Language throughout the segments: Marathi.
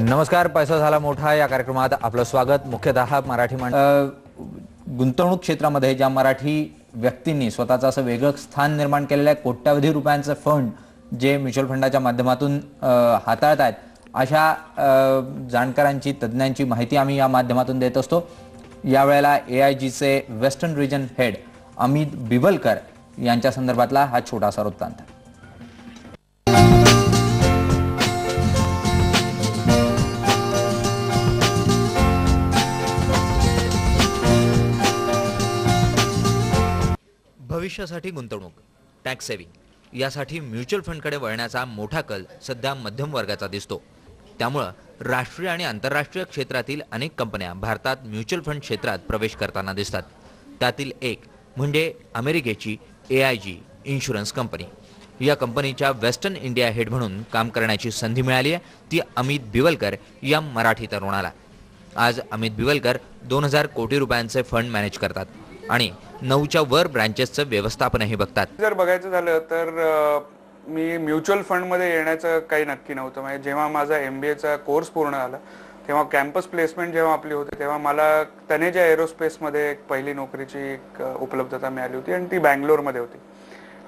नमस्कार. पैसा झाला मोठा या कार्यक्रमात आपलं स्वागत. मुख्यतः मराठी गुंतवणूक क्षेत्रामध्ये ज्या मराठी व्यक्तींनी स्वतःचं असं वेगळं स्थान निर्माण केलेलं आहे, कोट्यावधी रुपयांचे फंड जे म्युच्युअल फंडाच्या माध्यमातून हाताळत आहेत, अशा जाणकारांची तज्ञांची माहिती आम्ही या माध्यमातून देत असतो. यावेळेला AIGचे western region head Amit Biwalkar यांच्या संदर्भातला हा छोटासा वृत्तांत. भविष्यासाठी गुंतवणूक, टॅक्स सेव्हिंग यासाठी म्युच्युअल फंडकडे वळण्याचा मोठा कल सध्या मध्यम वर्गाचा दिसतो. त्यामुळे राष्ट्रीय आणि आंतरराष्ट्रीय क्षेत्रातील अनेक कंपन्या भारतात म्युच्युअल फंड क्षेत्रात प्रवेश करताना दिसतात. त्यातील एक म्हणजे अमेरिकेची AIG इन्शुरन्स कंपनी. या कंपनीच्या वेस्टर्न इंडिया हेड म्हणून काम करण्याची संधी मिळाली आहे, ती अमित बिवलकर या मराठी तरुणाला. आज अमित बिवलकर 2000 कोटी रुपयांचे फंड मॅनेज करतात आणि 9च्या वर ब्रांचेसचं व्यवस्थापनही बघतात. जर बघायचं झालं तर मी म्युच्युअल फंडमध्ये येण्याचं काही नक्की नव्हतं. म्हणजे जेव्हा माझा MBAचा कोर्स पूर्ण झाला तेव्हा कॅम्पस प्लेसमेंट जेव्हा आपली होती तेव्हा मला तनेजा एरोस्पेसमध्ये एक पहिली नोकरीची एक उपलब्धता मिळाली होती आणि ती बँगलोरमध्ये होती.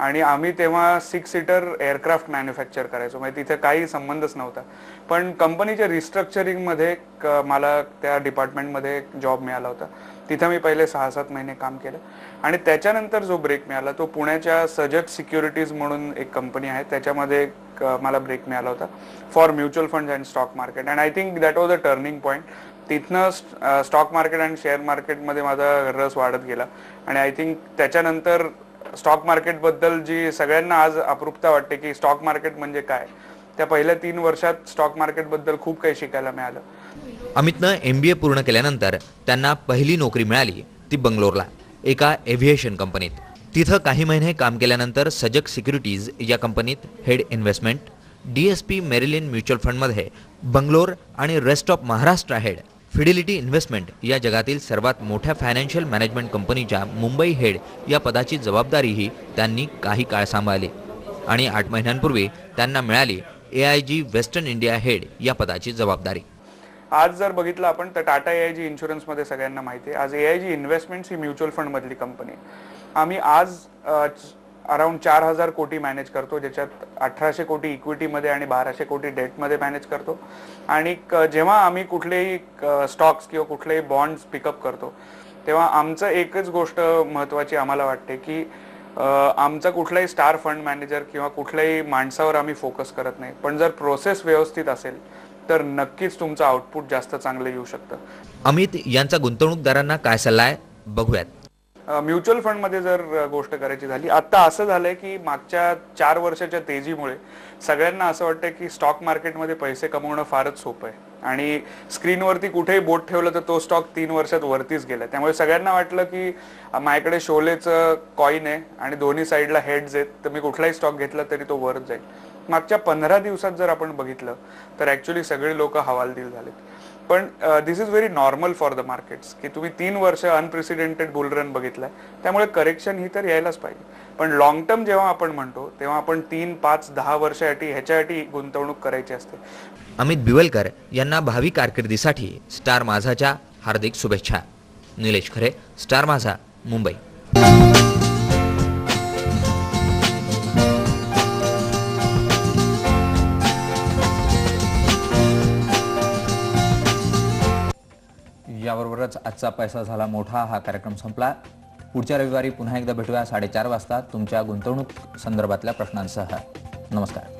आणि आम्ही तेव्हा 6 सीटर एअरक्राफ्ट मॅन्युफॅक्चर करायचो. म्हणजे तिथे काही संबंधच नव्हता. पण कंपनीच्या रिस्ट्रक्चरिंगमध्ये मला त्या डिपार्टमेंटमध्ये जॉब मिळाला होता. तिथं मी पहिले 6-7 महिने काम केलं आणि त्याच्यानंतर जो ब्रेक मिळाला तो पुण्याच्या सजग सिक्युरिटीज म्हणून एक कंपनी आहे, त्याच्यामध्ये मला ब्रेक मिळाला होता for mutual fund and stock market. And I think that was a turning point. तिथनं स्टॉक मार्केट आणि शेअर मार्केटमध्ये माझा रस वाढत गेला आणि आय थिंक त्याच्यानंतर स्टॉक मार्केटबद्दल जी सगळ्यांना आज अप्रूपता वाटते की स्टॉक मार्केट म्हणजे काय, त्या पहिल्या 3 वर्षात स्टॉक मार्केटबद्दल खूप काही शिकायला मिळालं. अमितनं MBA पूर्ण केल्यानंतर त्यांना पहिली नोकरी मिळाली ती बंगलोरला एका एव्हिएशन कंपनीत. तिथं काही महिने काम केल्यानंतर सजग सिक्युरिटीज या कंपनीत head investment, DSP Marilyn mutual फंडमध्ये बंगलोर आणि rest of Maharashtra head, Fidelity investment या जगातील सर्वात मोठ्या फायनान्शियल मॅनेजमेंट कंपनीच्या मुंबई हेड या पदाची जबाबदारीही त्यांनी काही काळ सांभाळली आणि 8 महिन्यांपूर्वी त्यांना मिळाली AIG वेस्टर्न इंडिया हेड या पदाची जबाबदारी. आज जर बघितलं आपण तर टाटा AIG इन्शुरन्समध्ये सगळ्यांना माहिती आहे. आज AIG इन्व्हेस्टमेंट्स ही म्युच्युअल फंडमधली कंपनी आहे. आम्ही आज अराउंड 4000 कोटी मॅनेज करतो, ज्याच्यात 1800 कोटी इक्विटीमध्ये आणि 1200 कोटी डेटमध्ये मॅनेज करतो. आणि जेव्हा आम्ही कुठलेही स्टॉक्स किंवा कुठलेही बॉन्ड्स पिकअप करतो तेव्हा आमचं एकच गोष्ट महत्त्वाची आम्हाला वाटते की आमचा कुठलाही स्टार फंड मॅनेजर किंवा कुठल्याही माणसावर आम्ही फोकस करत नाही. पण जर प्रोसेस व्यवस्थित असेल तर नक्कीच तुमचं आउटपुट जास्त चांगलं येऊ शकतं. अमित यांचा गुंतवणूकदारांना काय सल्ला आहे बघूयात. म्युच्युअल फंडमध्ये जर गोष्ट करायची झाली, आता असं झालंय की मागच्या 4 वर्षाच्या तेजीमुळे सगळ्यांना असं वाटतं की स्टॉक मार्केटमध्ये पैसे कमवणं फारच सोपं आहे आणि स्क्रीनवरती कुठेही बोट ठेवलं तर तो स्टॉक 3 वर्षात वरतीच गेला. त्यामुळे सगळ्यांना वाटलं की माझ्याकडे शोलेचं कॉइन आहे आणि दोन्ही साईडला हेड्स आहेत, तर मी कुठलाही स्टॉक घेतला तरी तो वरच जाईल. मागच्या 15 दिवसात जर आपण बघितलं तर ॲक्च्युली सगळे लोक हवालदिल झालेत. पण this is very normal for the markets की तुम्ही 3 वर्ष अनप्रेसिडेंटेड बुल रन बघितलाय, त्यामुळे करेक्शन ही तर यायलाच पाहिजे. पण लॉंग टर्म जेव्हा आपण म्हणतो तेव्हा आपण 3, 5, 10 वर्षासाठी ह्याच्यासाठी गुंतवणूक करायची असते. अमित बिवलकर यांना भावी कारकिर्दीसाठी स्टार माझाच्या हार्दिक शुभेच्छा. निलेश खरे, स्टार माझा, मुंबई. याबरोबरच आजचा पैसा झाला मोठा हा कार्यक्रम संपला. पुढच्या रविवारी पुन्हा एकदा भेटूया 4:30 वाजता तुमच्या गुंतवणूक संदर्भातल्या प्रश्नांसह. नमस्कार.